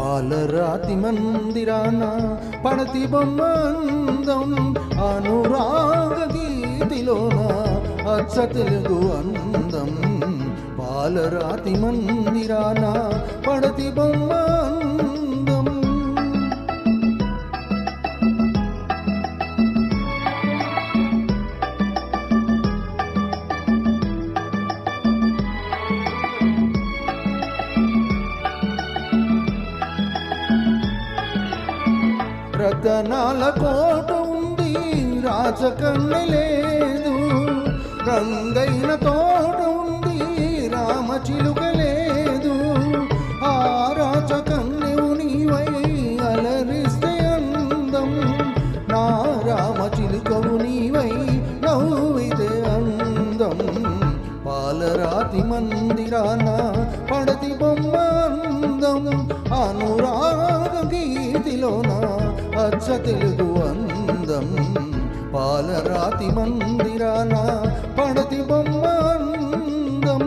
పాలరాతి మందిరాన పడతి బొమ్మందం అనురాగ గీతిలోన అచ్చ తెలుగు అందం. పాలరాతి మందిరాన పడతి బొమ్మందం. రతనాల కోట ఉంది రాచకన్నె లేదు, రంగైన తోట ఉంది రామచిలుక లేదు. ఆ రాచకన్నెవు నీవై అలరిస్తే అందం, నా రామచిలుకవు నీవై నవ్వితే అందం. పాలరాతి మందిరాన పడతి బొమ్మందం అనురాగ గీతిలోన అచ్చ తెలుగు అందం. పాలరాతి మందిరాన పడతి బొమ్మందం.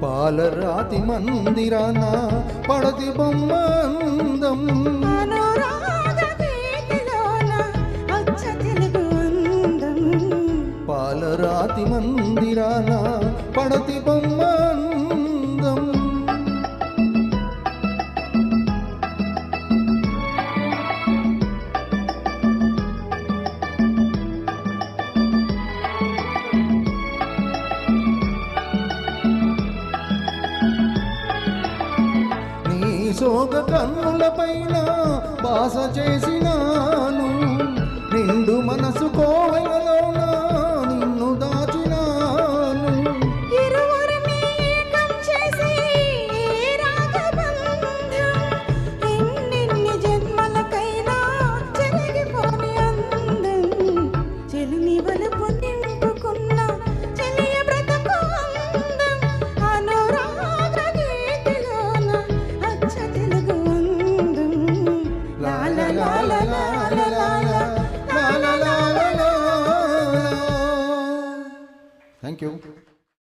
పాలరాతి మందిరాన పడతి బొమ్మందం పాలరాతి మందిరాన పడతి బొమ్మందం. సోగ కన్నుల పైన బాస చేసినాను, నిండు మనసు కోవెలలోన నిన్ను దాచినాను. ఎన్నెన్ని జన్మలకైనా చెరిగిపోని అందం, చెలిమి వలుపు నింపుకున్న చెలియ బ్రతుకు అందం. అనురాగ గీతిలోన అచ్చ తెలుగు అందం. లా లా లా లా లా లా లా లా లా లా లా. Thank you.